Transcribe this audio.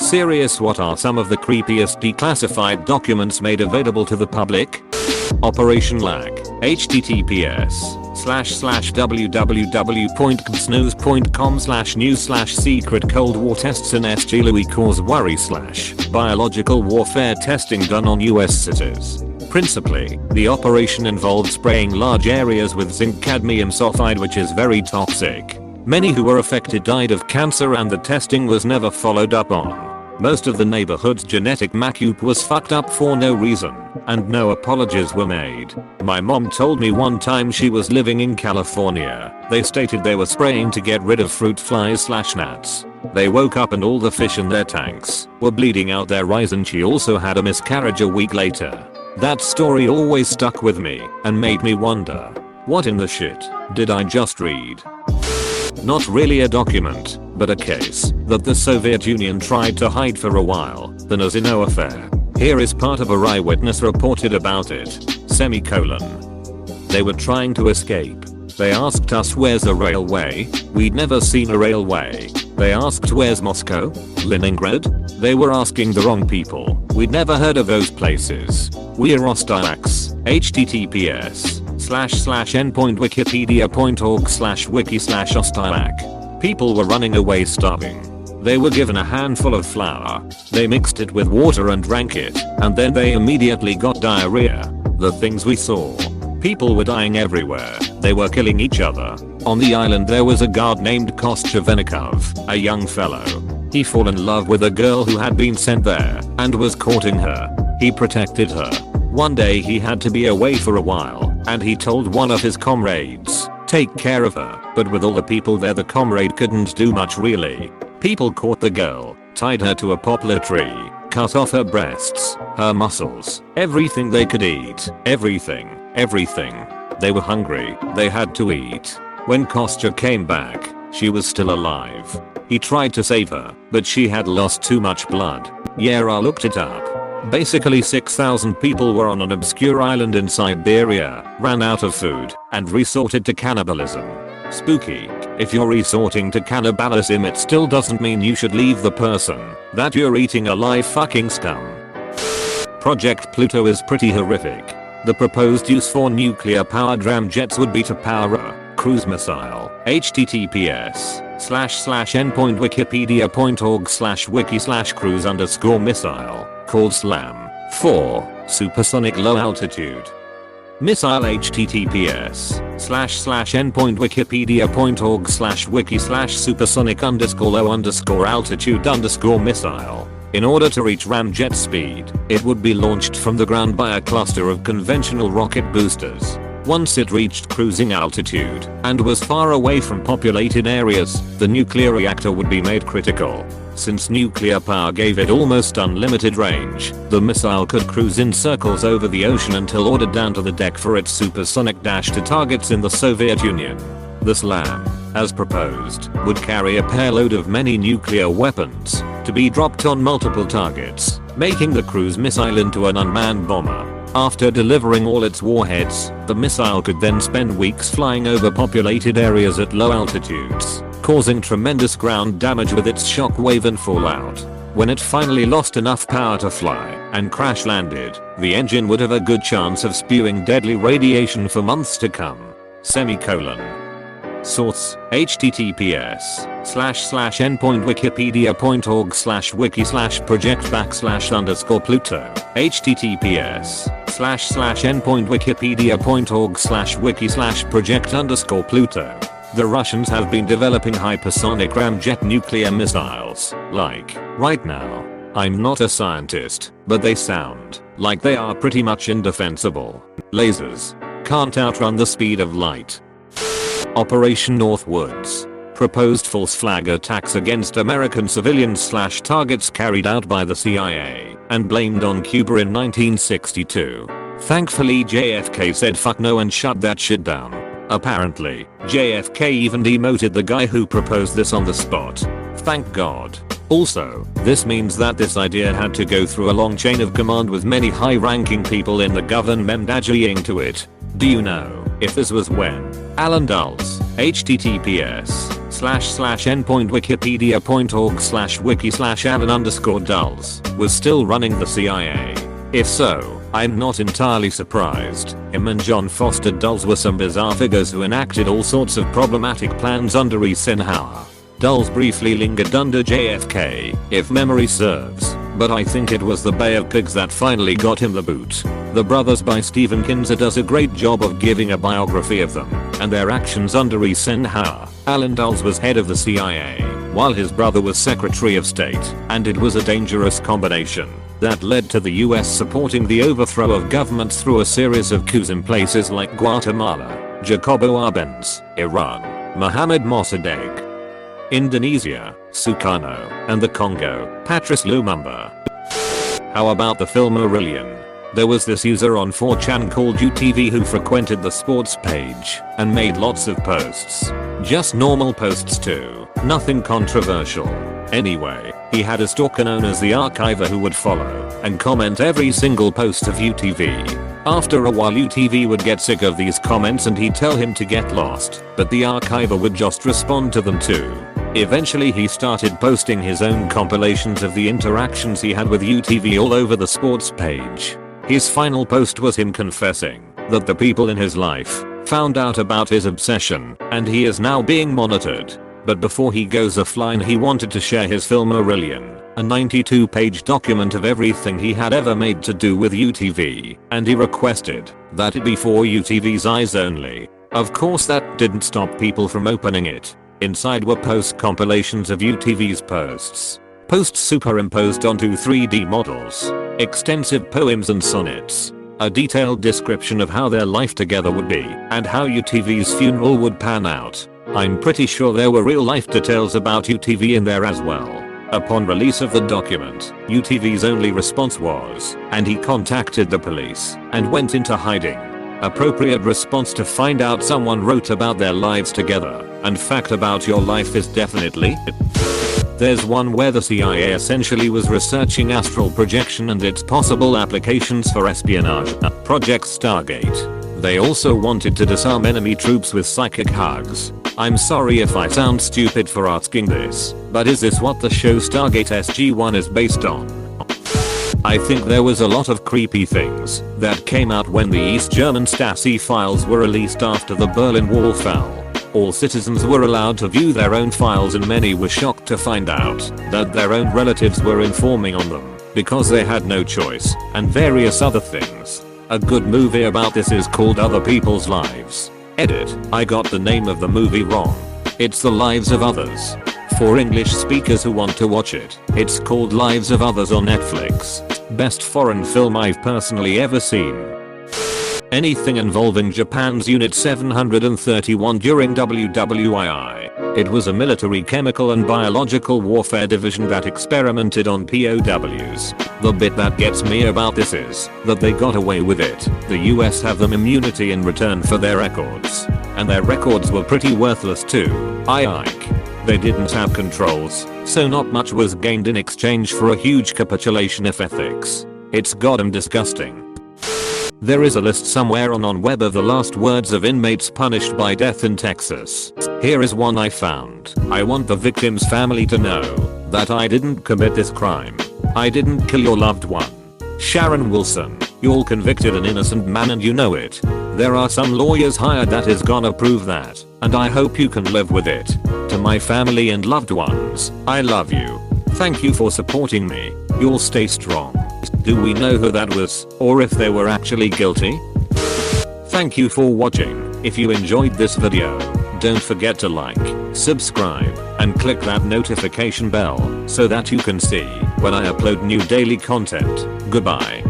Serious, what are some of the creepiest declassified documents made available to the public? Operation LAK. https://www.gsnews.com/news/secret Cold War tests in SGLUE cause worry / biological warfare testing done on US cities. Principally, the operation involved spraying large areas with zinc cadmium sulfide, which is very toxic. Many who were affected died of cancer and the testing was never followed up on. Most of the neighborhood's genetic makeup was fucked up for no reason, and no apologies were made. My mom told me one time she was living in California, they stated they were spraying to get rid of fruit flies / gnats. They woke up and all the fish in their tanks were bleeding out their eyes, and she also had a miscarriage a week later. That story always stuck with me and made me wonder, what in the shit did I just read? Not really a document, but a case that the Soviet Union tried to hide for a while, the Nazi-No affair. Here is part of a eyewitness reported about it. They were trying to escape. They asked us where's a railway? We'd never seen a railway. They asked where's Moscow? Leningrad? They were asking the wrong people. We'd never heard of those places. We're Ostiaks. https://n.wikipedia.org/wiki/Ostiak. People were running away starving. They were given a handful of flour. They mixed it with water and drank it, and then they immediately got diarrhea. The things we saw. People were dying everywhere. They were killing each other. On the island there was a guard named Koschevenikov, a young fellow. He fell in love with a girl who had been sent there and was courting her. He protected her. One day he had to be away for a while, and he told one of his comrades, take care of her, but with all the people there the comrade couldn't do much really. People caught the girl, tied her to a poplar tree, cut off her breasts, her muscles, everything they could eat, everything. They were hungry, they had to eat. When Kostya came back, she was still alive. He tried to save her, but she had lost too much blood. Yeah, I looked it up. Basically 6,000 people were on an obscure island in Siberia, ran out of food, and resorted to cannibalism. Spooky. If you're resorting to cannibalism, it still doesn't mean you should leave the person that you're eating alive. Fucking scum. Project Pluto is pretty horrific. The proposed use for nuclear-powered ramjets would be to power a cruise missile. https://n.wikipedia.org/wiki/cruise_missile called SLAM for supersonic low altitude missile. https://n.wikipedia.org/wiki/supersonic_low_altitude_missile. In order to reach ramjet speed, it would be launched from the ground by a cluster of conventional rocket boosters. Once it reached cruising altitude and was far away from populated areas, the nuclear reactor would be made critical. Since nuclear power gave it almost unlimited range, the missile could cruise in circles over the ocean until ordered down to the deck for its supersonic dash to targets in the Soviet Union. The SLAM, as proposed, would carry a payload of many nuclear weapons to be dropped on multiple targets, making the cruise missile into an unmanned bomber. After delivering all its warheads, the missile could then spend weeks flying over populated areas at low altitudes, causing tremendous ground damage with its shockwave and fallout. When it finally lost enough power to fly and crash landed, the engine would have a good chance of spewing deadly radiation for months to come. Source: https://n.wikipedia.org/wiki/project_Pluto. https://n.wikipedia.org/wiki/project_Pluto. The Russians have been developing hypersonic ramjet nuclear missiles, right now. I'm not a scientist, but they sound like they are pretty much indefensible. Lasers can't outrun the speed of light. Operation Northwoods. Proposed false flag attacks against American civilians/targets carried out by the CIA and blamed on Cuba in 1962. Thankfully JFK said fuck no and shut that shit down. Apparently, JFK even demoted the guy who proposed this on the spot. Thank God. Also, this means that this idea had to go through a long chain of command with many high-ranking people in the government agreeing to it. Do you know if this was when Alan Dulles, https /n.wikipedia.org/wiki/alan_dulles was still running the CIA. If so, I'm not entirely surprised. Him and John Foster Dulles were some bizarre figures who enacted all sorts of problematic plans under Eisenhower. Dulles briefly lingered under JFK, if memory serves, but I think it was the Bay of Pigs that finally got him the boot. The Brothers by Stephen Kinzer does a great job of giving a biography of them and their actions under Eisenhower. Alan Dulles was head of the CIA, while his brother was Secretary of State, and it was a dangerous combination that led to the US supporting the overthrow of governments through a series of coups in places like Guatemala, Jacobo Arbenz, Iran, Mohammad Mossadegh, Indonesia, Sukarno, and the Congo, Patrice Lumumba. How about the film Marillion? There was this user on 4chan called UTV who frequented the sports page and made lots of posts. Just normal posts too, nothing controversial. Anyway, he had a stalker known as the Archiver who would follow and comment every single post of UTV. After a while UTV would get sick of these comments and he'd tell him to get lost, but the Archiver would just respond to them too. Eventually he started posting his own compilations of the interactions he had with UTV all over the sports page. His final post was him confessing that the people in his life found out about his obsession and he is now being monitored. But before he goes offline he wanted to share his film Marillion, a 92-page document of everything he had ever made to do with UTV, and he requested that it be for UTV's eyes only. Of course that didn't stop people from opening it. Inside were post compilations of UTV's posts. Posts superimposed onto 3D models. Extensive poems and sonnets. A detailed description of how their life together would be and how UTV's funeral would pan out. I'm pretty sure there were real life details about UTV in there as well. Upon release of the document, UTV's only response was, and he contacted the police and went into hiding. Appropriate response to find out someone wrote about their lives together, and fact about your life is definitely. There's one where the CIA essentially was researching astral projection and its possible applications for espionage. Project Stargate. They also wanted to disarm enemy troops with psychic hugs. I'm sorry if I sound stupid for asking this, but is this what the show Stargate SG-1 is based on? I think there was a lot of creepy things that came out when the East German Stasi files were released after the Berlin Wall fell. All citizens were allowed to view their own files and many were shocked to find out that their own relatives were informing on them because they had no choice, and various other things. A good movie about this is called Other People's Lives. Edit, I got the name of the movie wrong. It's The Lives of Others. For English speakers who want to watch it, it's called Lives of Others on Netflix. Best foreign film I've personally ever seen. Anything involving Japan's Unit 731 during WWII. It was a military chemical and biological warfare division that experimented on POWs. The bit that gets me about this is that they got away with it. The US have them immunity in return for their records. And their records were pretty worthless too. They didn't have controls, so not much was gained in exchange for a huge capitulation of ethics. It's goddamn disgusting. There is a list somewhere on web of the last words of inmates punished by death in Texas. Here is one I found. I want the victim's family to know that I didn't commit this crime. I didn't kill your loved one. Sharon Wilson, you're convicted an innocent man and you know it. There are some lawyers hired that is gonna prove that, and I hope you can live with it. To my family and loved ones, I love you. Thank you for supporting me. You'll stay strong. Do we know who that was, or if they were actually guilty? Thank you for watching. If you enjoyed this video, don't forget to like, subscribe, and click that notification bell so that you can see when I upload new daily content. Goodbye.